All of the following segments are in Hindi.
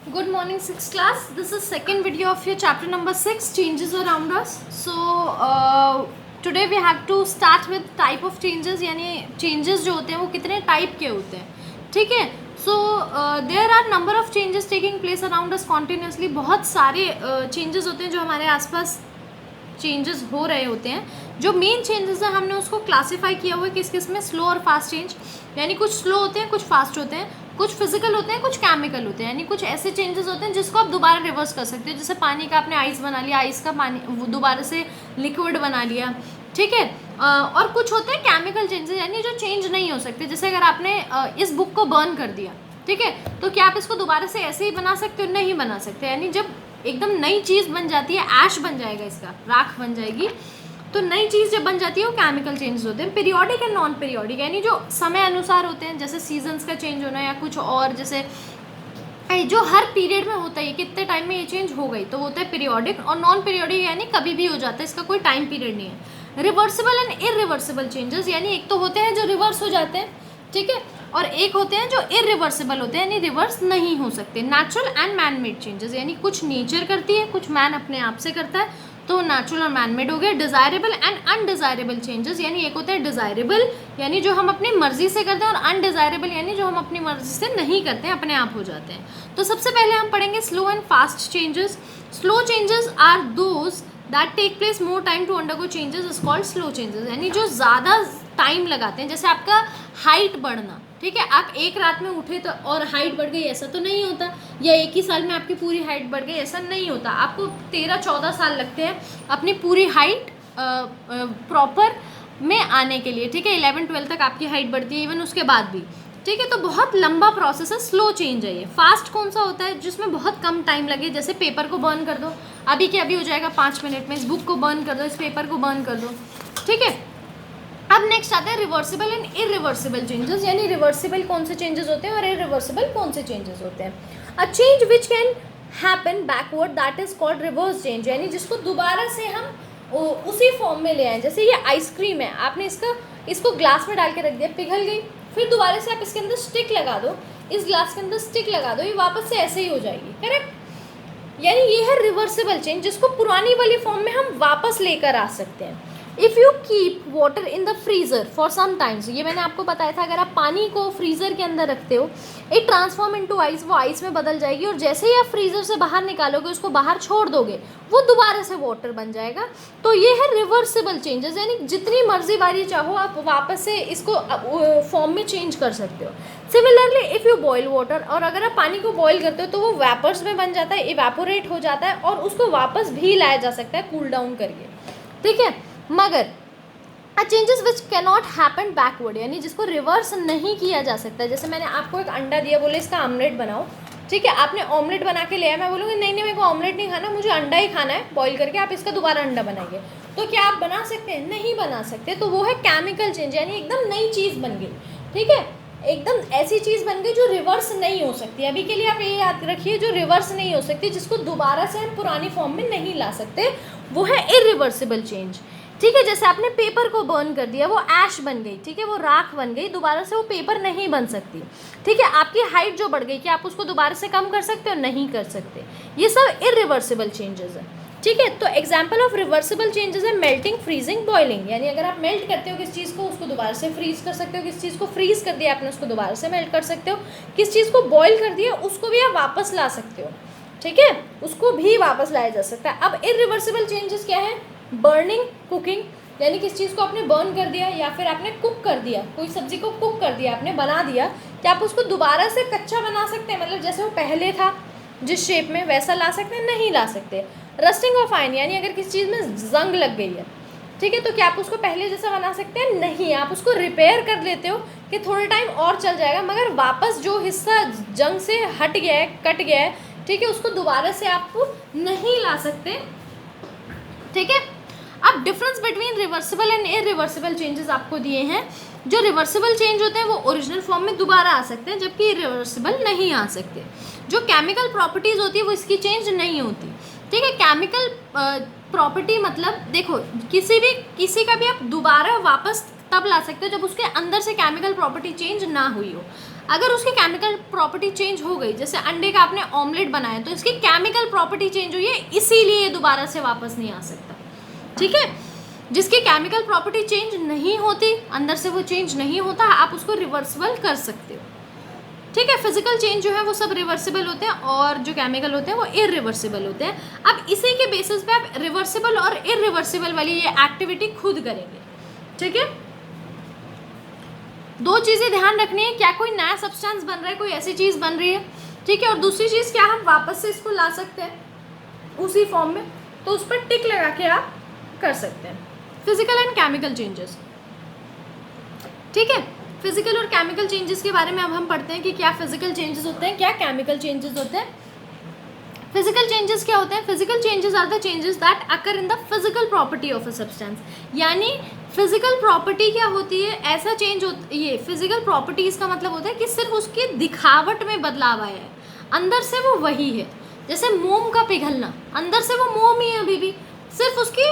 Good morning, sixth class. This is second video of your chapter number 6, changes around us. So today we have to start with type of changes, यानी changes जो होते हैं वो कितने type के होते हैं, ठीक है. So there are number of changes taking place around us continuously. बहुत सारे changes होते हैं जो हमारे आसपास चेंजेस हो रहे होते हैं. जो मेन चेंजेस हैं हमने उसको क्लासीफाई किया हुआ है किस किस में, स्लो और फास्ट चेंज. यानी कुछ स्लो होते हैं, कुछ फास्ट होते हैं, कुछ फिजिकल होते हैं, कुछ केमिकल होते हैं. यानी कुछ ऐसे चेंजेस होते हैं जिसको आप दोबारा रिवर्स कर सकते हो. जैसे पानी का आपने आइस बना लिया, आइस का पानी दोबारा से लिक्विड बना लिया, ठीक है. और कुछ होते हैं केमिकल चेंजेस, यानी जो चेंज नहीं हो सकते. जैसे अगर आपने इस बुक को बर्न कर दिया, ठीक है, तो क्या आप इसको दोबारा से ऐसे ही बना सकते हो? नहीं बना सकते. यानी जब एकदम नई चीज़ बन जाती है, ऐश बन जाएगा, इसका राख बन जाएगी, तो नई चीज़ जब बन जाती है वो केमिकल चेंजेस होते हैं. पीरियोडिक एंड नॉन पीरियोडिक, यानी जो समय अनुसार होते हैं, जैसे सीजन्स का चेंज होना या कुछ और, जैसे जो हर पीरियड में होता है, कितने टाइम में ये चेंज हो गई, तो वो होता है पीरियोडिक. और नॉन पीरियोडिक यानी कभी भी हो जाता है, इसका कोई टाइम पीरियड नहीं है. रिवर्सिबल एंड इरिवर्सिबल चेंजेस, यानी एक तो होते हैं जो रिवर्स हो जाते हैं, ठीक है, और एक होते हैं जो इरिवर्सिबल होते हैं, यानी रिवर्स नहीं हो सकते. Natural and man made changes, यानी कुछ नेचर करती है, कुछ मैन अपने आप से करता है, तो नेचुरल और मैन मेड हो गया. डिज़ायरेबल एंड अनडिज़ायरेबल चेंजेस, यानी एक होता है डिज़ायरेबल, यानी जो हम अपनी मर्जी से करते हैं, और अनडिज़ायरेबल यानी जो हम अपनी मर्जी से नहीं करते हैं, अपने आप हो जाते हैं. तो सबसे पहले हम पढ़ेंगे slow and fast changes. Slow changes are those that take place more time to undergo changes is called slow changes. यानी जो ज़्यादा टाइम लगाते हैं, जैसे आपका हाइट बढ़ना, ठीक है, आप एक रात में उठे तो और हाइट बढ़ गई, ऐसा तो नहीं होता. या एक ही साल में आपकी पूरी हाइट बढ़ गई, ऐसा नहीं होता. आपको 13-14 साल लगते हैं अपनी पूरी हाइट प्रॉपर में आने के लिए, ठीक है. 11-12 तक आपकी हाइट बढ़ती है, इवन उसके बाद भी, ठीक है. तो बहुत लंबा प्रोसेस है, स्लो चेंज है ये. फास्ट कौन सा होता है? जिसमें बहुत कम टाइम लगे. जैसे पेपर को बर्न कर दो, अभी के अभी हो जाएगा 5 मिनट में. इस बुक को बर्न कर दो, इस पेपर को बर्न कर दो, ठीक है. अब नेक्स्ट आता है रिवर्सिबल एंड इरिवर्सिबल चेंजेस, यानी रिवर्सिबल कौन से चेंजेस होते हैं और इरिवर्सिबल कौन से चेंजेस होते हैं. A change which can happen backward that is called reverse change, यानी जिसको दोबारा से हम उसी फॉर्म में ले आए. जैसे ये आइसक्रीम है, आपने इसको ग्लास में डाल के रख दिया, पिघल गई, फिर दोबारा से आप इसके अंदर स्टिक लगा दो, इस ग्लास के अंदर स्टिक लगा दो, ये वापस से ऐसे ही हो जाएगी, करेक्ट. यानी ये है रिवर्सिबल चेंज, जिसको पुरानी वाली फॉर्म में हम वापस लेकर आ सकते हैं. If you keep water in the freezer for some times, ये मैंने आपको बताया था, अगर आप पानी को फ्रीज़र के अंदर रखते हो, इट ट्रांसफॉर्म इनटू आइस, वो आइस में बदल जाएगी, और जैसे ही आप फ्रीज़र से बाहर निकालोगे, उसको बाहर छोड़ दोगे, वो दोबारा से वाटर बन जाएगा. तो ये है रिवर्सिबल चेंजेस, यानी जितनी मर्जी बारी चाहो आप वापस से इसको फॉर्म में चेंज कर सकते हो. Similarly if you boil water, और अगर आप पानी को बॉयल करते हो तो वो वेपर्स में बन जाता है, इवेपोरेट हो जाता है, और उसको वापस भी लाया जा सकता है कूल डाउन करके, ठीक है. मगर uh changes which cannot happen backward, यानी जिसको रिवर्स नहीं किया जा सकता. जैसे मैंने आपको एक अंडा दिया, बोले इसका ऑमलेट बनाओ, ठीक है, आपने ऑमलेट बना के ले आया, मैं बोलूँगी नहीं मेरे को ऑमलेट नहीं खाना, मुझे अंडा ही खाना है बॉईल करके, आप इसका दोबारा अंडा बनाइए, तो क्या आप बना सकते हैं? नहीं बना सकते. तो वो है केमिकल चेंज, यानी एकदम नई चीज़ बन गई, ठीक है, एकदम ऐसी चीज़ बन गई जो रिवर्स नहीं हो सकती. अभी के लिए आप ये याद रखिए, जो रिवर्स नहीं हो सकती, जिसको दोबारा से हम पुरानी फॉर्म में नहीं ला सकते, वो है इरिवर्सिबल चेंज, ठीक है. जैसे आपने पेपर को बर्न कर दिया, वो ऐश बन गई, ठीक है, वो राख बन गई, दोबारा से वो पेपर नहीं बन सकती, ठीक है. आपकी हाइट जो बढ़ गई, क्या आप उसको दोबारा से कम कर सकते हो? नहीं कर सकते. ये सब इरिवर्सिबल चेंजेस है, ठीक है. तो एग्जाम्पल ऑफ रिवर्सिबल चेंजेस है मेल्टिंग, फ्रीजिंग, बॉइलिंग. यानी अगर आप मेल्ट करते हो किस चीज़ को, उसको दोबारा से फ्रीज कर सकते हो. किस चीज़ को फ्रीज कर दिया आपने, उसको दोबारा से मेल्ट कर सकते हो. किस चीज़ को बॉयल कर दिया, उसको भी आप वापस ला सकते हो, ठीक है, उसको भी वापस लाया जा सकता है. अब इरिवर्सिबल चेंजेस क्या है? बर्निंग, कुकिंग, यानी किस चीज़ को आपने बर्न कर दिया या फिर आपने कुक कर दिया, कोई सब्जी को कुक कर दिया, आपने बना दिया, क्या आप उसको दोबारा से कच्चा बना सकते हैं? मतलब जैसे वो पहले था जिस शेप में, वैसा ला सकते हैं? नहीं ला सकते. रस्टिंग ऑफ आयरन, यानी अगर किसी चीज़ में जंग लग गई है, ठीक है, तो क्या आप उसको पहले जैसा बना सकते हैं? नहीं. आप उसको रिपेयर कर लेते हो कि थोड़े टाइम और चल जाएगा, मगर वापस जो हिस्सा जंग से हट गया है, कट गया है, ठीक है, उसको दोबारा से आप नहीं ला सकते, ठीक है. अब difference between reversible and irreversible changes आपको दिए हैं. जो रिवर्सिबल चेंज होते हैं वो ओरिजिनल फॉर्म में दोबारा आ सकते हैं, जबकि इरिवर्सिबल नहीं आ सकते. जो केमिकल प्रॉपर्टीज़ होती है वो इसकी चेंज नहीं होती, ठीक है. केमिकल प्रॉपर्टी मतलब देखो, किसी का भी आप दोबारा वापस तब ला सकते हो जब उसके अंदर से केमिकल प्रॉपर्टी चेंज ना हुई हो. अगर उसकी केमिकल प्रॉपर्टी चेंज हो गई, जैसे अंडे का आपने ऑमलेट बनाया तो इसकी केमिकल प्रॉपर्टी चेंज हुई है, इसीलिए दोबारा से वापस नहीं आ सकता, ठीक है। जिसकी केमिकल प्रॉपर्टी चेंज नहीं होती, अंदर से वो चेंज नहीं होता, आप उसको रिवर्सिबल कर सकते हो, ठीक है। फिजिकल चेंज जो है वो सब रिवर्सिबल होते हैं और जो केमिकल होते हैं वो इरिवर्सिबल होते हैं। अब इसी के बेसिस पे आप रिवर्सिबल और इरिवर्सिबल वाली ये एक्टिविटी खुद करेंगे, ठीक है। दो चीज़ें ध्यान रखनी है, क्या कोई नया सब्सटेंस बन रहा है, कोई ऐसी चीज़ बन रही है, ठीक है। और दूसरी चीज़, क्या हम वापस से इसको ला सकते हैं उसी फॉर्म में, तो उस पर टिक लगा के आप कर सकते हैं। फिजिकल एंड केमिकल चेंजेस, ठीक है। फिजिकल और केमिकल चेंजेस के बारे में अब हम पढ़ते हैं कि क्या फिजिकल चेंजेस होते हैं, क्या केमिकल चेंजेस होते हैं। फिजिकल चेंजेस क्या होते हैं? Physical changes are the changes that occur in the physical property of a substance. यानी फिजिकल प्रॉपर्टी क्या होती है, ऐसा चेंज ये फिजिकल प्रॉपर्टीज का मतलब होता है कि सिर्फ उसकी दिखावट में बदलाव आया है, अंदर से वो वही है। जैसे मोम का पिघलना, अंदर से वो मोम ही है अभी भी, सिर्फ उसकी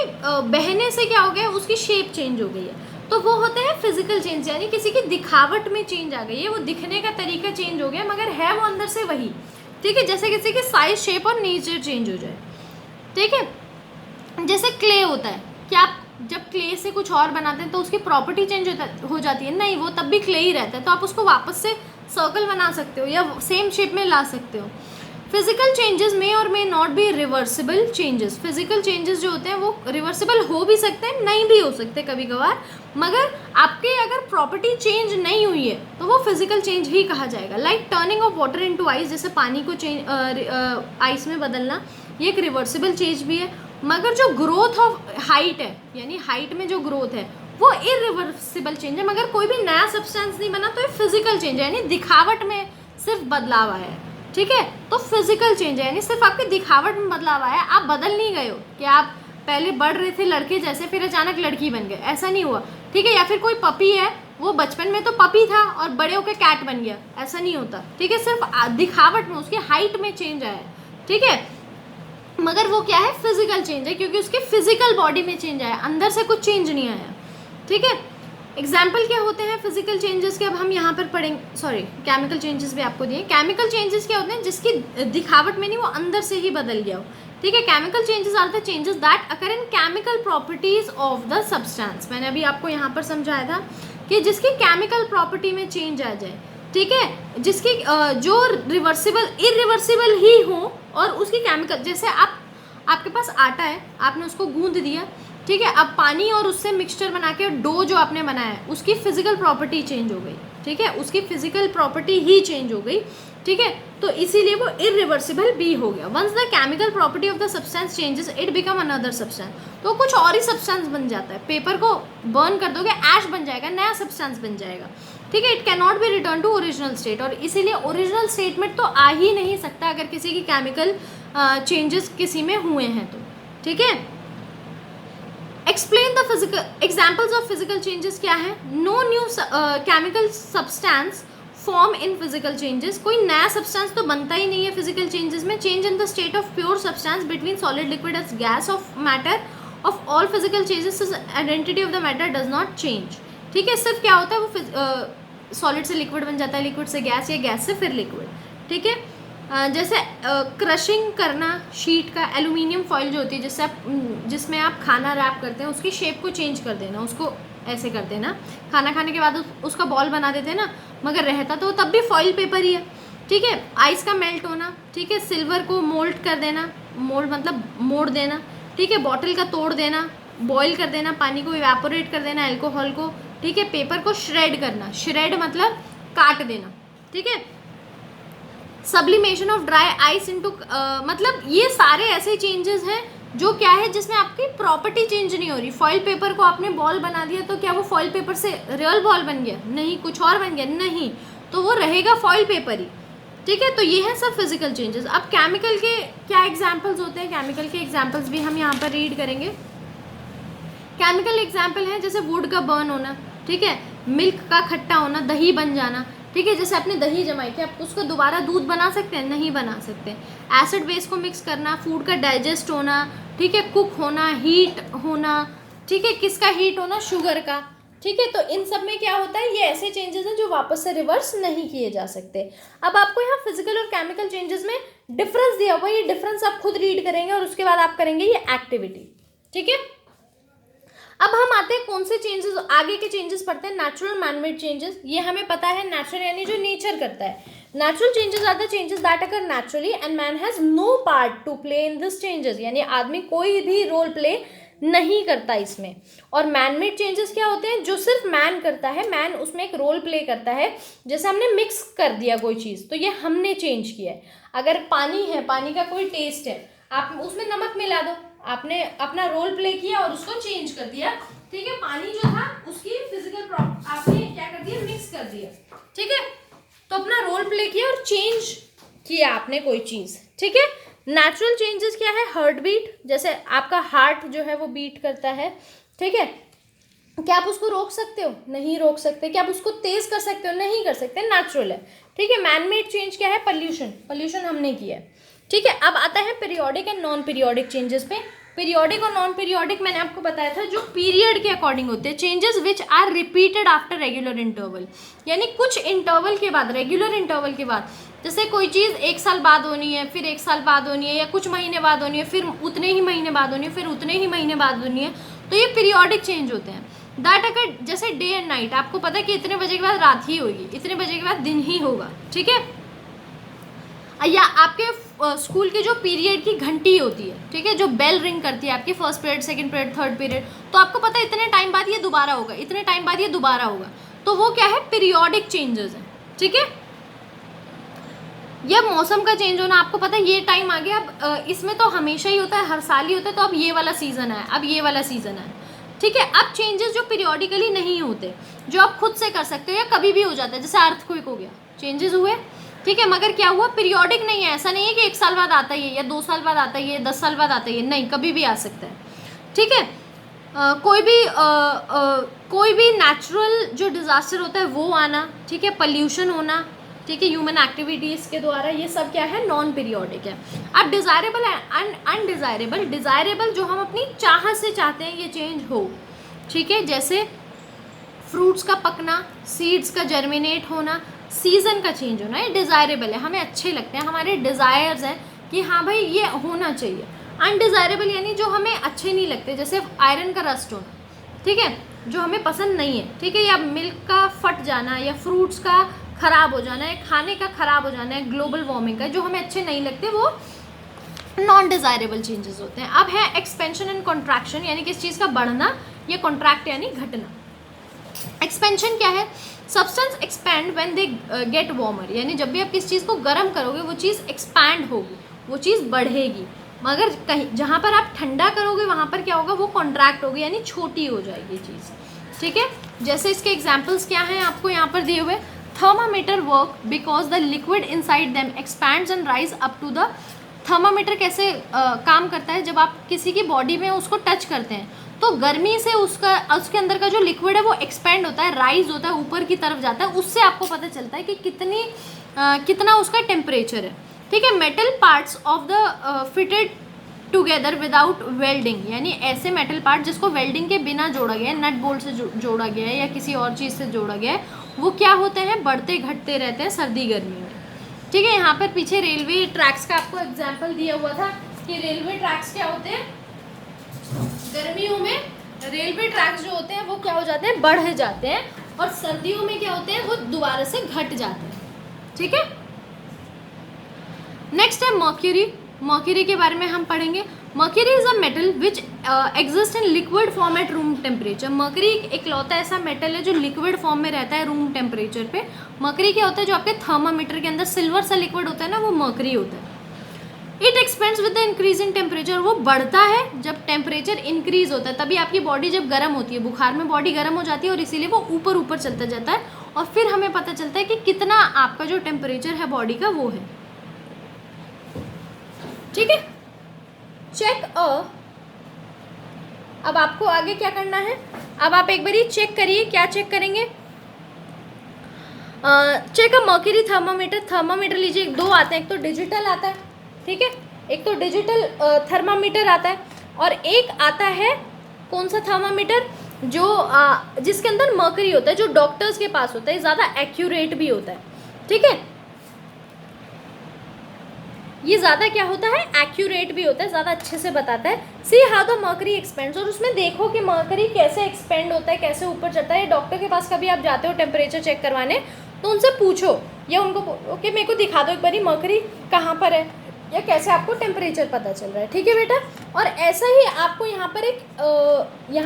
बहने से क्या हो गया, उसकी शेप चेंज हो गई है, तो वो होते हैं फिजिकल चेंज। यानी किसी की दिखावट में चेंज आ गई है, वो दिखने का तरीका चेंज हो गया मगर है वो अंदर से वही, ठीक है। जैसे किसी की साइज, शेप और नेचर चेंज हो जाए, ठीक है। जैसे क्ले होता है, क्या आप जब क्ले से कुछ और बनाते हैं तो उसकी प्रॉपर्टी चेंज हो जाती है? नहीं, वो तब भी क्ले ही रहता है, तो आप उसको वापस से सर्कल बना सकते हो या सेम शेप में ला सकते हो। फिजिकल चेंजेस में और may not be reversible changes. Physical changes जो होते हैं वो रिवर्सिबल हो भी सकते हैं, नहीं भी हो सकते कभी कभार, मगर आपके अगर प्रॉपर्टी चेंज नहीं हुई है तो वो फिजिकल चेंज ही कहा जाएगा। Like turning of water into ice, जैसे पानी को आइस में बदलना, ये एक रिवर्सिबल चेंज भी है। मगर जो ग्रोथ ऑफ हाइट है, यानी हाइट में जो ग्रोथ है, वो इरिवर्सिबल चेंज है। मगर कोई भी नया सब्सटेंस नहीं बना तो ये फिजिकल चेंज है, यानी दिखावट में सिर्फ बदलाव आया है, ठीक है। तो फिजिकल चेंज है यानी सिर्फ आपकी दिखावट में बदलाव आया है, आप बदल नहीं गए हो कि आप पहले बढ़ रहे थे लड़के जैसे, फिर अचानक लड़की बन गए, ऐसा नहीं हुआ, ठीक है। या फिर कोई पपी है, वो बचपन में तो पपी था और बड़े होकर कैट बन गया, ऐसा नहीं होता, ठीक है। सिर्फ दिखावट में, उसकी हाइट में चेंज आया है, ठीक है। मगर वो क्या है, फिजिकल चेंज है, क्योंकि उसके फिजिकल बॉडी में चेंज आया, अंदर से कुछ चेंज नहीं आया, ठीक है। एग्जाम्पल क्या होते हैं फिजिकल चेंजेस के, अब हम यहाँ पर पढ़ेंगे। सॉरी, केमिकल चेंजेस भी आपको दिए। केमिकल चेंजेस क्या होते हैं, जिसकी दिखावट में नहीं, वो अंदर से ही बदल गया हो, ठीक है। Chemical changes are the changes that occur in chemical properties of the substance. मैंने अभी आपको यहाँ पर समझाया था कि जिसकी केमिकल प्रॉपर्टी में चेंज आ जाए, ठीक है, जिसकी जो रिवर्सिबल इरिवर्सिबल ही हो और उसकी केमिकल, जैसे आपके पास आटा है, आपने उसको गूंद दिया, ठीक है। अब पानी और उससे मिक्सचर बना के डो जो आपने बनाया है, उसकी फिजिकल प्रॉपर्टी चेंज हो गई, ठीक है, उसकी फिजिकल प्रॉपर्टी ही चेंज हो गई, ठीक है। तो इसीलिए वो इरिवर्सिबल भी हो गया। Once the chemical property of the substance changes, it become another substance, तो कुछ और ही सब्सटेंस बन जाता है। पेपर को बर्न कर दोगे, ऐश बन जाएगा, नया सब्सटेंस बन जाएगा, ठीक है। It can not be return to original state, और इसीलिए ओरिजिनल स्टेट में तो आ ही नहीं सकता अगर किसी की केमिकल चेंजेस किसी में हुए हैं तो, ठीक है। Explain the physical examples of physical changes क्या है? No new chemical substance form in physical changes, कोई नया सब्सटेंस तो बनता ही नहीं है फिजिकल चेंजेस में। Change in the state of pure substance between solid liquid as gas of matter of all physical changes, identity of the matter does not change, ठीक है। सिर्फ क्या होता है, वो सॉलिड से लिक्विड बन जाता है, लिक्विड से गैस, या गैस से फिर लिक्विड, ठीक है। जैसे क्रशिंग करना शीट का, एल्यूमिनियम फॉइल जो होती है जिसमें आप खाना रैप करते हैं, उसकी शेप को चेंज कर देना, उसको ऐसे कर देना, खाना खाने के बाद उसका बॉल बना देते हैं ना, मगर रहता तो तब भी फॉइल पेपर ही है, ठीक है। आइस का मेल्ट होना, ठीक है, सिल्वर को मोल्ड कर देना, मोल्ड मतलब मोड़ देना, ठीक है, बॉटल का तोड़ देना, बॉईल कर देना, पानी को इवेपोरेट कर देना, अल्कोहल को, ठीक है, पेपर को श्रेड करना, श्रेड मतलब काट देना, ठीक है। Sublimation of dry ice into, मतलब ये सारे ऐसे चेंजेस हैं जो क्या है, जिसमें आपकी प्रॉपर्टी चेंज नहीं हो रही। फॉइल पेपर को आपने बॉल बना दिया तो क्या वो फॉइल पेपर से रियल बॉल बन गया? नहीं। कुछ और बन गया? नहीं। तो वो रहेगा फॉइल पेपर ही, ठीक है। तो ये है सब फिजिकल चेंजेस। अब केमिकल के क्या एग्जाम्पल्स होते हैं, केमिकल के एग्जाम्पल्स भी हम यहाँ पर रीड करेंगे। केमिकल एग्जाम्पल है जैसे वुड का बर्न होना, ठीक है, मिल्क का खट्टा होना, दही बन जाना, ठीक है। जैसे आपने दही जमाई, क्या आप उसको दोबारा दूध बना सकते हैं? नहीं बना सकते। एसिड बेस को मिक्स करना, फूड का डाइजेस्ट होना, ठीक है, कुक होना, हीट होना, ठीक है, किसका हीट होना? शुगर का, ठीक है, तो इन सब में क्या होता है, ये ऐसे चेंजेस हैं जो वापस से रिवर्स नहीं किए जा सकते। अब आपको यहाँ फिजिकल और केमिकल चेंजेस में डिफरेंस दिया हुआ है, ये डिफरेंस आप खुद रीड करेंगे और उसके बाद आप करेंगे ये एक्टिविटी। ठीक है, अब हम आते हैं कौन से चेंजेस, आगे के चेंजेस पढ़ते हैं। नेचुरल मैनमेड चेंजेस, ये हमें पता है, नेचुरल यानी जो नेचर करता है। Natural changes are the changes that occur naturally and man has no part to play in this changes, यानी आदमी कोई भी रोल प्ले नहीं करता इसमें। और मैनमेड चेंजेस क्या होते हैं, जो सिर्फ मैन करता है, मैन उसमें एक रोल प्ले करता है। जैसे हमने मिक्स कर दिया कोई चीज़, तो ये हमने चेंज किया है। अगर पानी है, पानी का कोई टेस्ट है, आप उसमें नमक मिला दो, आपने अपना रोल प्ले किया और उसको चेंज कर दिया। ठीक है, पानी जो था उसकी फिजिकल आपने क्या कर दिया, मिक्स कर दिया। ठीक है, तो अपना रोल प्ले किया और चेंज किया आपने कोई चीज़। ठीक है, नेचुरल चेंजेस क्या है, हार्ट बीट, जैसे आपका हार्ट जो है वो बीट करता है। ठीक है, क्या आप उसको रोक सकते हो, नहीं रोक सकते। क्या आप उसको तेज कर सकते हो, नहीं कर सकते, नेचुरल है। ठीक है, मैनमेड चेंज क्या है, पॉल्यूशन, पॉल्यूशन हमने किया है। ठीक है, अब आता है periodic and non periodic changes पे। पीरियोडिक और नॉन पीरियोडिक मैंने आपको बताया था, जो पीरियड के अकॉर्डिंग होते हैं। Changes which are repeated after regular interval, यानी कुछ इंटरवल के बाद, रेगुलर इंटरवल के बाद। जैसे कोई चीज़ 1 साल बाद होनी है, फिर 1 साल बाद होनी है, या कुछ महीने बाद होनी है, फिर उतने ही महीने बाद होनी है, फिर उतने ही महीने बाद होनी है, तो ये पीरियोडिक चेंज होते हैं। दैट अगर जैसे डे एंड नाइट, आपको पता है कि इतने बजे के बाद रात ही होगी, इतने बजे के बाद दिन ही होगा। ठीक है, या आपके स्कूल की जो पीरियड की घंटी होती है, ठीक है, जो बेल रिंग करती है आपकी, first period, second period, third period, तो आपको पता है इतने टाइम बाद ये दोबारा होगा, इतने टाइम बाद ये दोबारा होगा, तो वो क्या है, पीरियोडिक चेंजेस है। ठीक है, ये मौसम का चेंज होना, आपको पता है ये टाइम आ गया, अब इसमें तो हमेशा ही होता है, हर साल ही होता है, तो अब ये वाला सीजन है, अब ये वाला सीजन है। ठीक है, अब चेंजेस जो पीरियोडिकली नहीं होते, जो आप खुद से कर सकते हो या कभी भी हो जाता है, जैसे अर्थक्वेक हो गया, चेंजेस हुए। ठीक है, मगर क्या हुआ, पीरियोडिक नहीं है, ऐसा नहीं है कि 1 साल बाद आता ही है, या 2 साल बाद आता ही है, 10 साल बाद आता ही है, नहीं, कभी भी आ सकता है। ठीक है, कोई भी नेचुरल जो डिज़ास्टर होता है वो आना, ठीक है, पॉल्यूशन होना, ठीक है, ह्यूमन एक्टिविटीज़ के द्वारा, ये सब क्या है, नॉन पीरियोडिक है। अब डिज़ायरेबल है, अनडिज़ायरेबल। डिज़ायरेबल जो हम अपनी चाहत से चाहते हैं ये चेंज हो, ठीक है, जैसे फ्रूट्स का पकना, सीड्स का जर्मिनेट होना, सीज़न का चेंज होना, ये डिज़ायरेबल है, हमें अच्छे लगते हैं, हमारे डिज़ायर्स हैं कि हाँ भाई ये होना चाहिए। अनडिज़ायरेबल यानी जो हमें अच्छे नहीं लगते, जैसे आयरन का रस्ट होना, ठीक है, जो हमें पसंद नहीं है। ठीक है, या मिल्क का फट जाना, या फ्रूट्स का ख़राब हो जाना है, खाने का ख़राब हो जाना है, ग्लोबल वार्मिंग का, जो हमें अच्छे नहीं लगते, वो नॉन डिज़ायरेबल चेंजेस होते हैं। अब है एक्सपेंशन एंड कॉन्ट्रैक्शन, यानी किस चीज़ का बढ़ना, या कॉन्ट्रैक्ट यानी घटना। एक्सपेंशन क्या है, substance expand when they get warmer, यानी जब भी आप किस चीज़ को गर्म करोगे वो चीज़ एक्सपैंड होगी, वो चीज़ बढ़ेगी। मगर कहीं जहाँ पर आप ठंडा करोगे वहाँ पर क्या होगा, वो कॉन्ट्रैक्ट होगी, यानी छोटी हो जाएगी चीज़। ठीक है, जैसे इसके एग्जाम्पल्स क्या हैं आपको यहाँ पर दिए हुए। Thermometer work because the liquid inside them expands and rise up to the. Thermometer कैसे काम करता है, जब आप किसी की बॉडी में उसको टच करते हैं तो गर्मी से उसके अंदर का जो लिक्विड है वो एक्सपेंड होता है, राइज होता है, ऊपर की तरफ जाता है, उससे आपको पता चलता है कि कितना उसका टेम्परेचर है। ठीक है, metal parts of the fitted together without welding, यानी ऐसे मेटल पार्ट जिसको वेल्डिंग के बिना जोड़ा गया है, नट बोल्ट से जोड़ा गया है या किसी और चीज़ से जोड़ा गया है, वो क्या होते हैं, बढ़ते घटते रहते हैं सर्दी गर्मी में। ठीक है, यहाँ पर पीछे रेलवे ट्रैक्स का आपको एग्जाम्पल दिया हुआ था कि रेलवे ट्रैक्स क्या होते हैं, गर्मियों में रेलवे ट्रैक्स जो होते हैं वो क्या हो जाते हैं, बढ़ जाते हैं, और सर्दियों में क्या होते हैं, वो दोबारा से घट जाते हैं। ठीक है, नेक्स्ट है मर्क्यूरी। मर्क्यूरी के बारे में हम पढ़ेंगे। Mercury is a metal which exist in liquid form at room temperature. Mercury एक लौता ऐसा मेटल है जो लिक्विड फॉर्म में रहता है रूम टेम्परेचर पे। मर्क्यूरी क्या होता है, जो आपके थर्मामीटर के अंदर सिल्वर सा लिक्विड होता है ना, वो मर्क्यूरी होता है। It expends with the increase in temperature, वो बढ़ता है जब टेम्परेचर इंक्रीज होता है, तभी आपकी बॉडी जब गर्म होती है, बुखार में बॉडी गर्म हो जाती है और इसीलिए वो ऊपर ऊपर चलता जाता है, और फिर हमें पता चलता है कि कितना आपका जो टेम्परेचर है बॉडी का वो है। ठीक है, चेक अब आपको आगे क्या करना है, अब आप एक बारी चेक करिए, क्या चेक करेंगे, चेक अ मर्क्यूरी थर्मामीटर। थर्मामीटर लीजिए, 2 आते हैं, एक तो डिजिटल आता है, ठीक है, एक तो डिजिटल थर्मामीटर आता है, और एक आता है कौन सा थर्मामीटर, जो जिसके अंदर मर्करी होता है, जो डॉक्टर्स के पास होता है, ज़्यादा एक्यूरेट भी होता है, ठीक है। ये ज़्यादा क्या होता है, एक्यूरेट भी होता है, ज़्यादा अच्छे से बताता है। See how the mercury expends, और उसमें देखो कि मर्करी कैसे एक्सपेंड होता है, कैसे ऊपर चढ़ता है। डॉक्टर के पास कभी आप जाते हो टेम्परेचर चेक करवाने, तो उनसे पूछो या उनको बोलो कि मेरे को दिखा दो एक बारी मर्करी कहाँ पर है, या कैसे आपको टेम्परेचर पता चल रहा है, ठीक है बेटा। और ऐसा ही आपको यहाँ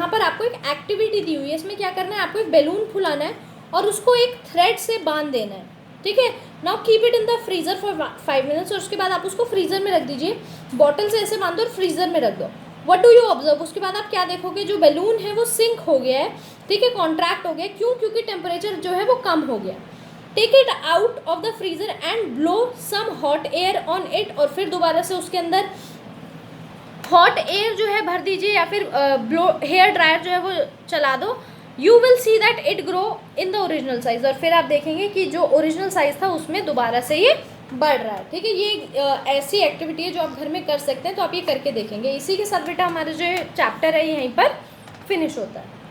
पर आपको एक एक्टिविटी दी हुई है। इसमें क्या करना है, आपको एक बैलून फुलाना है और उसको एक थ्रेड से बांध देना है, ठीक है। Now keep it in the freezer for 5 minutes, और उसके बाद आप उसको फ्रीज़र में रख दीजिए। बॉटल से ऐसे बांधो और फ्रीज़र में रख दो। व्हाट डू यू ऑब्जर्व, उसके बाद आप क्या देखोगे, जो बैलून है वो सिंक हो गया है, ठीक है, कॉन्ट्रैक्ट हो गया। क्यों, क्योंकि टेम्परेचर जो है वो कम हो गया। Take it out of the freezer and blow some hot air on it, और फिर दोबारा से उसके अंदर हॉट एयर जो है भर दीजिए, या फिर ब्लो हेयर ड्रायर जो है वो चला दो। You will see that it grow in the original size, और फिर आप देखेंगे कि जो ओरिजिनल साइज था उसमें दोबारा से ये बढ़ रहा है, ठीक है। ये ऐसी एक्टिविटी है जो आप घर में कर सकते हैं, तो आप ये करके देखेंगे। इसी के साथ बेटा हमारा जो चैप्टर है यहीं पर फिनिश होता है।